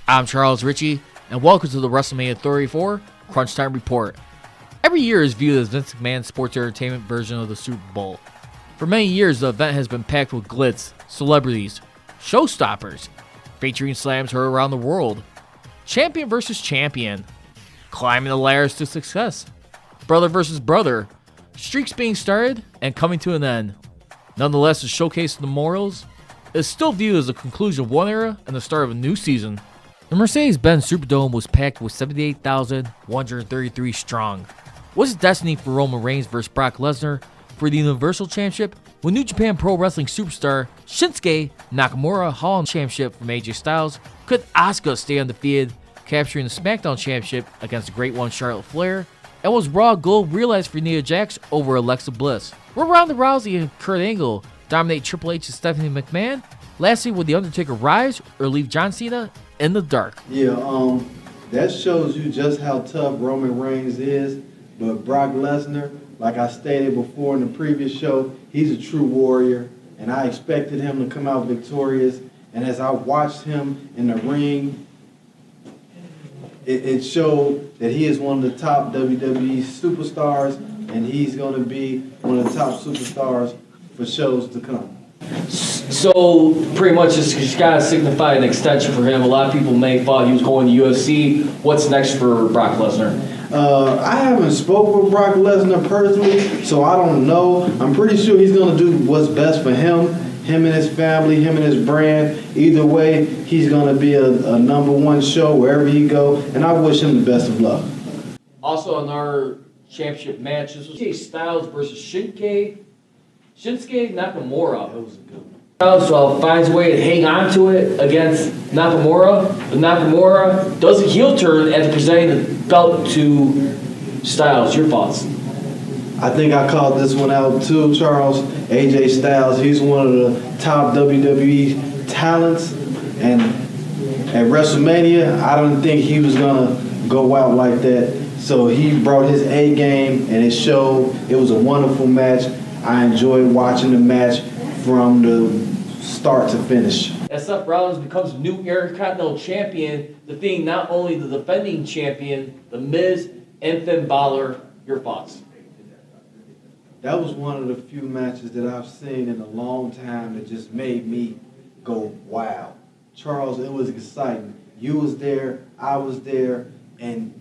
I'm Charles Ritchie, and welcome to the WrestleMania 34 Crunch Time Report. Every year is viewed as Vince McMahon's sports entertainment version of the Super Bowl. For many years, the event has been packed with glitz, celebrities, showstoppers, featuring slams heard around the world, champion versus champion, climbing the ladders to success, brother versus brother, streaks being started and coming to an end. Nonetheless, the showcase of the Immortals is still viewed as the conclusion of one era and the start of a new season. The Mercedes-Benz Superdome was packed with 78,133 strong. Was it destiny for Roman Reigns versus Brock Lesnar for the Universal Championship, when New Japan Pro Wrestling superstar Shinsuke Nakamura hauled the championship from AJ Styles? Could Asuka stay undefeated, capturing the SmackDown Championship against the Great One Charlotte Flair? And was Raw gold realized for Nia Jax over Alexa Bliss? Will Ronda Rousey and Kurt Angle dominate Triple H and Stephanie McMahon? Lastly, will The Undertaker rise or leave John Cena in the dark? Yeah, that shows you just how tough Roman Reigns is. But Brock Lesnar, like I stated before in the previous show, he's a true warrior, and I expected him to come out victorious. And as I watched him in the ring, it showed that he is one of the top WWE superstars, and he's going to be one of the top superstars for shows to come. So pretty much it's got to signify an extension for him. A lot of people may have thought he was going to UFC. What's next for Brock Lesnar? I haven't spoke with Brock Lesnar personally, so I don't know. I'm pretty sure he's going to do what's best for him and his family, him and his brand. Either way, he's going to be a number one show wherever he go, and I wish him the best of luck. Also in our championship match, this was AJ Styles versus Shinsuke Nakamura. That was a good one. So finds a way to hang on to it against Nakamura. But Nakamura does a heel turn after presenting the belt to Styles. Your thoughts? I think I called this one out too, Charles. AJ Styles, he's one of the top WWE talents. And at WrestleMania, I didn't think he was going to go out like that. So he brought his A game, and it showed. It was a wonderful match. I enjoyed watching the match from the start to finish. As Seth Rollins becomes new Intercontinental Champion, defeating not only the defending champion, The Miz, and Finn Balor. Your thoughts? That was one of the few matches that I've seen in a long time that just made me go, wow. Charles, it was exciting. You was there, I was there, and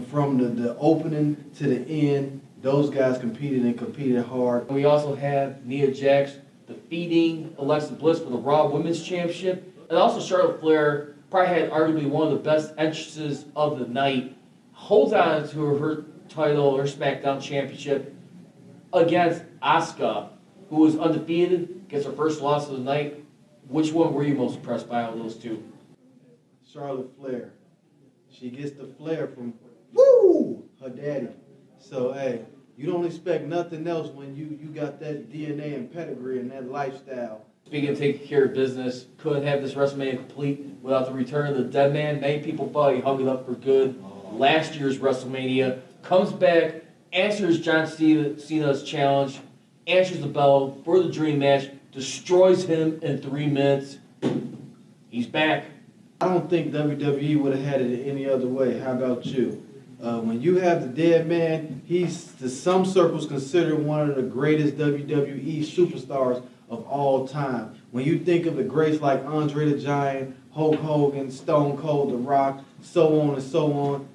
from the opening to the end, those guys competed hard. We also have Nia Jax defeating Alexa Bliss for the Raw Women's Championship. And also Charlotte Flair probably had arguably one of the best entrances of the night. Holds on to her title, her SmackDown Championship against Asuka, who was undefeated, gets her first loss of the night. Which one were you most impressed by out of those two? Charlotte Flair. She gets the flair from, her daddy. So, hey, you don't expect nothing else when you got that DNA and pedigree and that lifestyle. Speaking of taking care of business, couldn't have this WrestleMania complete without the return of the dead man. Many people thought he hung it up for good. Last year's WrestleMania comes back, answers John Cena's challenge, answers the bell for the dream match, destroys him in 3 minutes. He's back. I don't think WWE would have had it any other way. How about you? When you have the dead man, he's to some circles considered one of the greatest WWE superstars of all time. When you think of the greats like Andre the Giant, Hulk Hogan, Stone Cold, The Rock, so on and so on,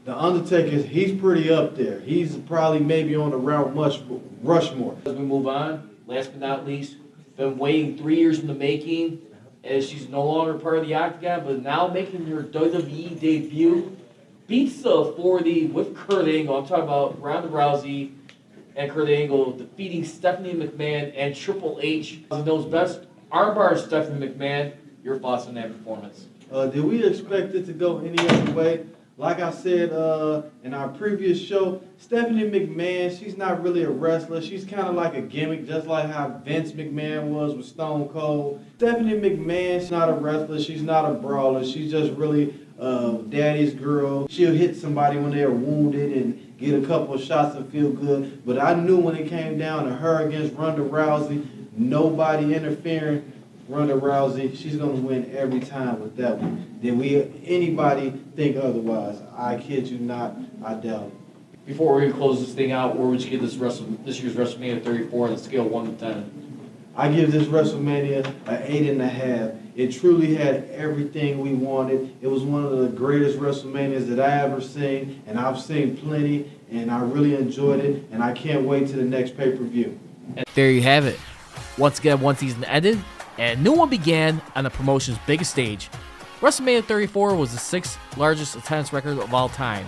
The Undertaker, he's pretty up there. He's probably maybe on the Mount Rushmore. As we move on, last but not least, been waiting 3 years in the making, as she's no longer part of the Octagon, but now making her WWE debut. Beats the 40 with Kurt Angle. I'm talking about Ronda Rousey and Kurt Angle defeating Stephanie McMahon and Triple H. Those best armbar Stephanie McMahon. Your thoughts on that performance? Did we expect it to go any other way? Like I said in our previous show, Stephanie McMahon, she's not really a wrestler. She's kind of like a gimmick, just like how Vince McMahon was with Stone Cold. Stephanie McMahon, she's not a wrestler. She's not a brawler. She's just really daddy's girl. She'll hit somebody when they're wounded and get a couple of shots and feel good. But I knew when it came down to her against Ronda Rousey, nobody interfering Ronda Rousey, she's going to win every time with that one. Did anybody think otherwise? I kid you not, I doubt it. Before we close this thing out, where would you give this year's WrestleMania 34 on a scale of 1 to 10? I give this WrestleMania an 8.5. It truly had everything we wanted. It was one of the greatest WrestleManias that I ever seen, and I've seen plenty, and I really enjoyed it, and I can't wait to the next pay-per-view. And there you have it. Once again, one season ended, and a new one began on the promotion's biggest stage. WrestleMania 34 was the 6th largest attendance record of all time.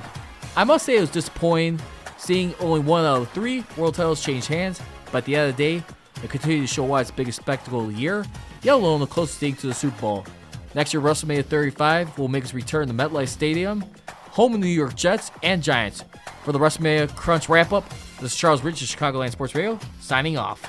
I must say it was disappointing seeing only 1 out of 3 world titles change hands, but at the end of the day, it continued to show why it's the biggest spectacle of the year, yet alone the closest thing to the Super Bowl. Next year, WrestleMania 35 will make its return to MetLife Stadium, home of the New York Jets and Giants. For the WrestleMania Crunch wrap-up, this is Charles Rich of Chicagoland Sports Radio, signing off.